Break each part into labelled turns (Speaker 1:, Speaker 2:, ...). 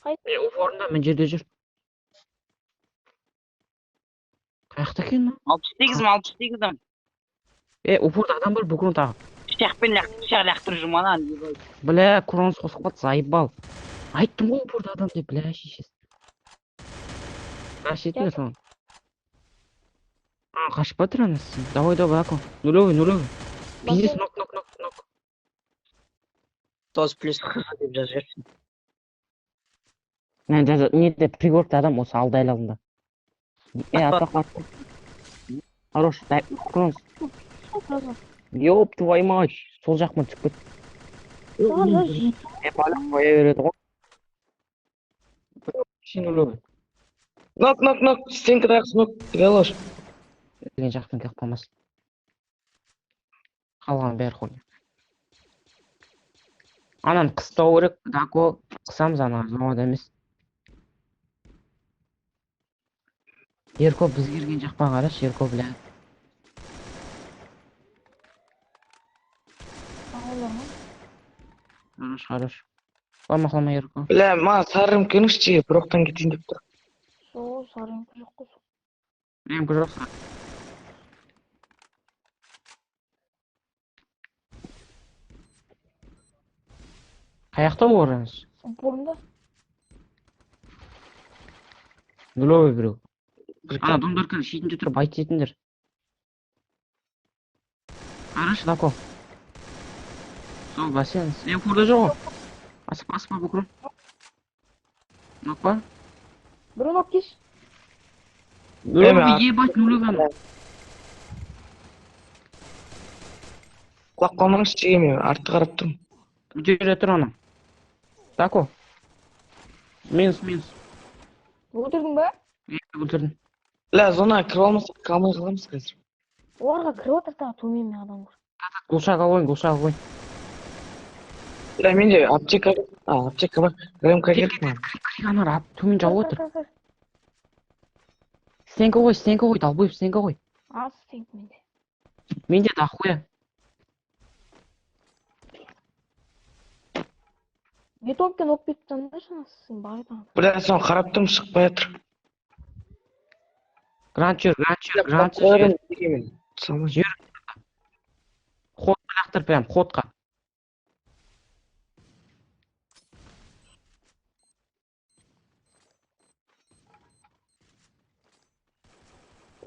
Speaker 1: Of orunda men жерде жүр. Қаяқта екен мына?
Speaker 2: 68'im.
Speaker 1: Упорда адам бар бүкірін тағы.
Speaker 2: Пышақ лақтырып жүрмін ана.
Speaker 1: Бля, кронос қосып қалды, заебал. Айттым ғой упорда адам деп, бля, шешесі. Қашып етме соны. Қашып батыр анасы. Давай, Ако. Нулевый. Пиздец, нок.
Speaker 2: 9 плюс деп жазып жіберсін.
Speaker 1: Неде пригорда адам осы алды айлығында. Атақ атты. Хорош, кронос. Ёп, твою мать. Сол жақпен түсіп кет. Балық қоя береді ғой. Нулевый.
Speaker 3: Нок. Стенка тағысы нок. Галош.
Speaker 1: Деген жақтан келіп қалмас. Қалған бәрі хуйня. Анан қыстау керек, Дако қысамыз ана завода емес. Ерко бізге келген жақпа қараш, Ерко бля. Хорош. Қалма Ерко.
Speaker 3: Бля, ма сарым көнішчі, біроқтан кетейін деп тұр.
Speaker 4: Сарым жоқ қой.
Speaker 1: Ремкі жоқ. Қаяқта орыңыз?
Speaker 4: Бұрында.
Speaker 1: Нулевый біреу. Адамдар кән шетінде тұрып байт етіндер. Қараш, Дако. Сол бассейн. Фурда жоқ. Асып бүкірін. Нок па?
Speaker 4: Бір нок кеш.
Speaker 1: Нулевый, ебать, нулевый.
Speaker 3: Құлап қалмаңызшы еме, артты қарап тұрмын.
Speaker 1: Жүре тұр ана. Дако. Минус.
Speaker 4: Өлтірдің ба?
Speaker 1: Өлтірдім.
Speaker 3: Бля, зона кіріп алмасақ қалмай қаламыз қазір.
Speaker 4: Оларға кіріп отыр тағы төмен адам бар.
Speaker 1: Глушак алғойын.
Speaker 3: Бля, менде аптека бар. РМК келіп ма?
Speaker 1: Крик анар, төмен жауып отыр. Стенка ғой, далбойып стенка ғой.
Speaker 4: Аз стенка менде.
Speaker 1: Менде да хуя.
Speaker 4: Бетонкен оқ бетті таңдашы насың бар едің.
Speaker 3: Бля, сон қарап тұрмын, шықпай жатыр.
Speaker 1: Грант жүр. Жер. Ходқа лақтыр прям, ходқа.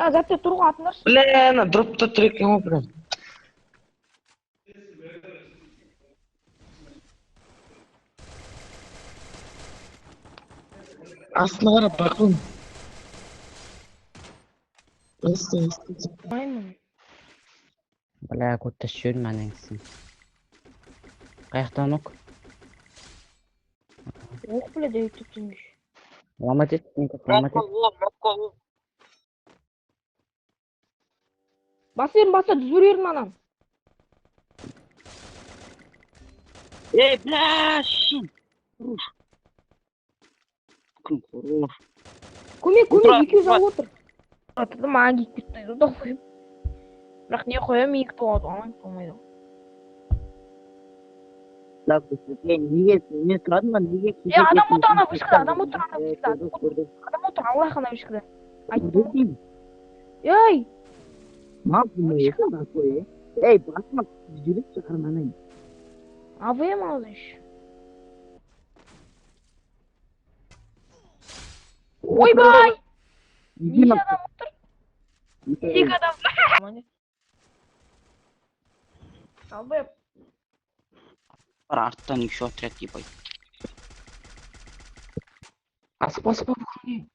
Speaker 4: Зәпте тұрғы атындаршы.
Speaker 3: Бля, ана дропта тұр екен ғой прям. Астына қарап бақылым.
Speaker 4: Маймын.
Speaker 1: Бля, көттес жүрмін әнеңсің. Қаяқтан оқ.
Speaker 4: Оқ біле дөйіп түптіңгіш.
Speaker 1: Ламат ет.
Speaker 4: Баса дүзір ерін анам.
Speaker 2: Бля, шин.
Speaker 4: Көмек, екеу жау отыр. Атыды маған кек кетті, да қойым. Бірақ не қоям, екі тоғады, оңай болмайды.
Speaker 2: Мен сұрадым ба, неге?
Speaker 4: Адам отыр ана вышкада, адам отыр, Аллах ана вышкада. Айттым. Ей!
Speaker 2: Ей, басыма жүріп шығарманайын.
Speaker 4: Авыем азыш. Ойбай! Неше адам отыр? Екі адам. Албай.
Speaker 2: Арттан еще отряд ебай.
Speaker 1: Асып бүкіріне.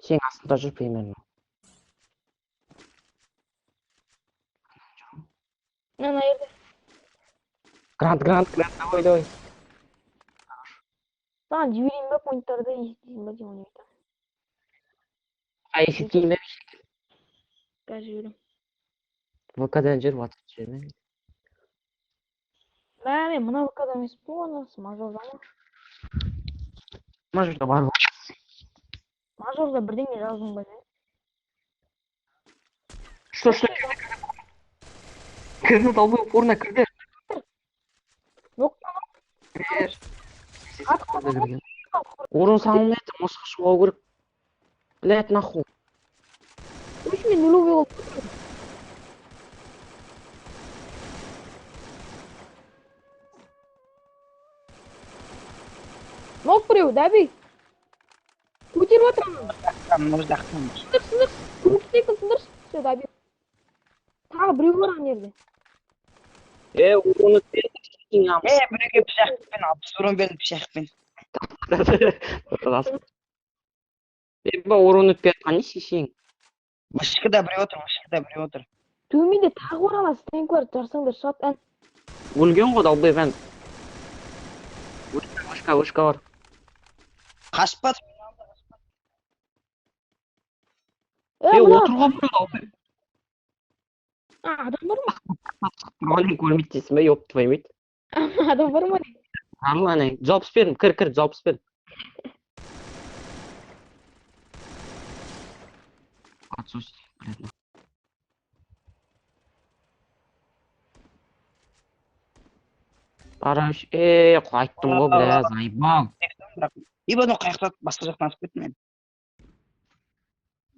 Speaker 1: Сен астында жүр примерно.
Speaker 4: Ана ерде.
Speaker 1: Грант, давай.
Speaker 4: Саған жіберейін бе поинттарды есептейін бе деймін ойта.
Speaker 1: Есептейін бе?
Speaker 4: Қазір жіберейін.
Speaker 1: ВК-дан жүр, ватсап жүрмен.
Speaker 4: Мен мына ВК-да емес бұл анасы, мажорда ма?
Speaker 1: Мажорда бар ғой.
Speaker 4: Мажорда бірдеңе жаздың ба не?
Speaker 1: Что? Кірді, долбой упорно кірді.
Speaker 4: Ноқтан
Speaker 1: Орын салынмайды, мошқа шығу керек. Блядь, нахуй.
Speaker 4: Үш мен нулевой болып. Нок біреу, дәби. Көтеріп отырмын.
Speaker 2: Мына жақтан.
Speaker 4: Сындыр. Көктейкі сындыр. Все, дәби. Тағы біреу бар ана жерде.
Speaker 1: Орын өтпеді.
Speaker 2: Біреуге пышақпен алып сұрын берді пышақпен.
Speaker 1: Орын өтпей жатқан не шешең?
Speaker 2: Вышкада біреу отыр.
Speaker 4: Төменде тағы бар ана стенк бар. Жарсаңдар шат ән.
Speaker 1: Өлген ғой далбай бән. Вышка бар.
Speaker 2: Қашпа.
Speaker 4: Мына
Speaker 1: Отырға біреу далбай.
Speaker 4: адам бар ма?
Speaker 1: Маған көрмейді дейсің бе, ёп твою мать.
Speaker 4: Адам бар ма?
Speaker 1: Арла не, жауап бердім, кір, жауап бердім. Отсутствие, блядь. Бараш, қайттым ғой, бля, заебал.
Speaker 2: Ибо қаяқтап басқа жақтан асып кеттім мен.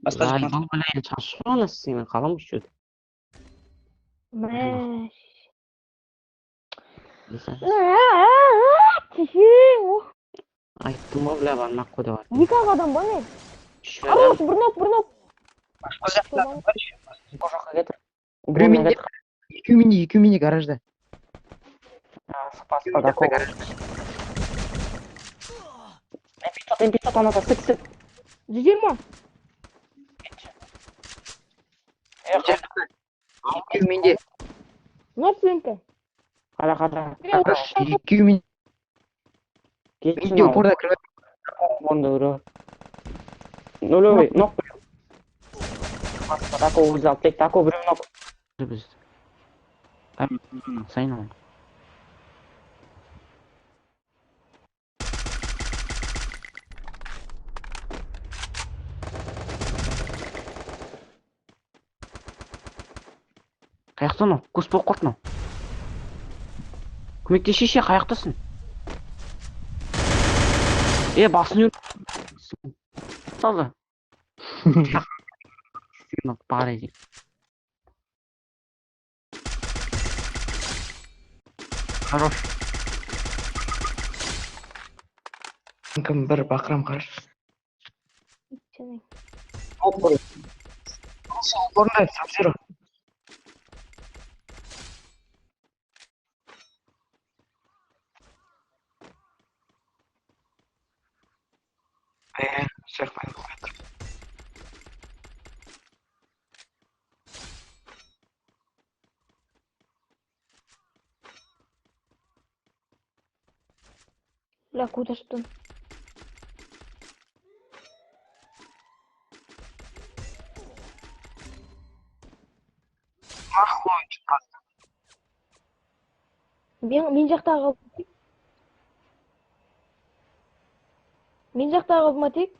Speaker 2: Басқа жақтан
Speaker 1: Заебал, бля, шашуға насың, мен қалам үшеді.
Speaker 4: Мәш.
Speaker 1: Айттым ғой, бля, бармақ қойды бар.
Speaker 4: Екі-ақ адам бар мен.
Speaker 1: Үш
Speaker 4: Аралас,
Speaker 1: адам,
Speaker 4: бір нок.
Speaker 2: басқа жақтан бар еще.
Speaker 1: бұл жаққа кетір.
Speaker 3: Біреу менде. Екеу менде гаражда.
Speaker 1: Спаска, да, кого? М500, анада, сік.
Speaker 4: 120.
Speaker 3: Екеу менде.
Speaker 4: Нок сенкі.
Speaker 1: Қара.
Speaker 3: Екеу менде. Менде упорда кіріп.
Speaker 1: Онда біреу. Нулевый, нок біреу. Тако взял, тек тако біреу нок. Біз. Сайын алың. Қаяқтан ол? Көз болып қалды мынау. Көмекте шеше, қаяқтасың? Басын өр. Салды. Сигнал бар еді. Хорош.
Speaker 3: Кім бір бақырам қараш. Орында, сапсыру. Шақпайын қойды.
Speaker 4: Бля, куда что?
Speaker 3: Нахуй.
Speaker 4: Мен жақтағы қалып. Мен жақтағы қалып ма тек?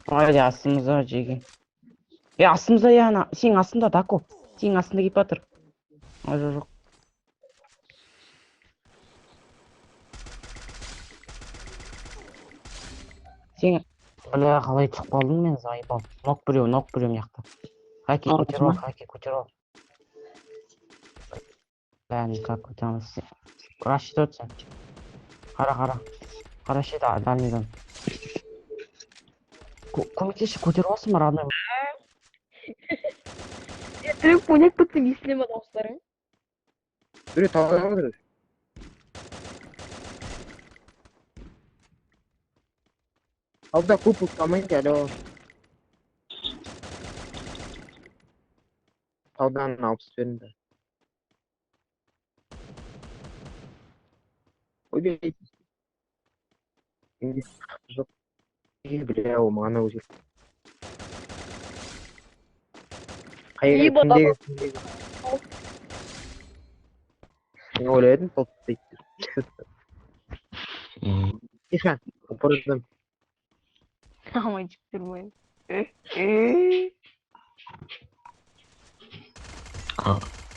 Speaker 1: Haydi астымызда жеге. Астымызда яна, сен астында Дако. Сен астында кеп батыр. Жоқ. Сен, бля, қалай çıkып қалдың мен заебал. Нок біреу мияқта. Хаки көтер ал. Бля, никак көтер алмайсың. Рассчитывать сен. Қара. Қара шеті, дальныйдан. Көмектеші көтеріп алсын ба, родной?
Speaker 4: Трек поняк пацан естіле ма дауыстары?
Speaker 3: Біреу тауға отыр. Алда көп ұстамайды, әлі. Таудан алып беріңді. Ойлайды. Жоқ. Бля, о, мағана өзгер. Қайғы кімдегі? Мен ойлайдым, топ дейді. Тихо. Упордым.
Speaker 4: Аманчик durmayın.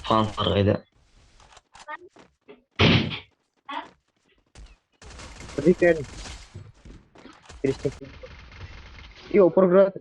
Speaker 5: Fan farkıydı.
Speaker 3: Подожди, реально. Перестань. И упор град.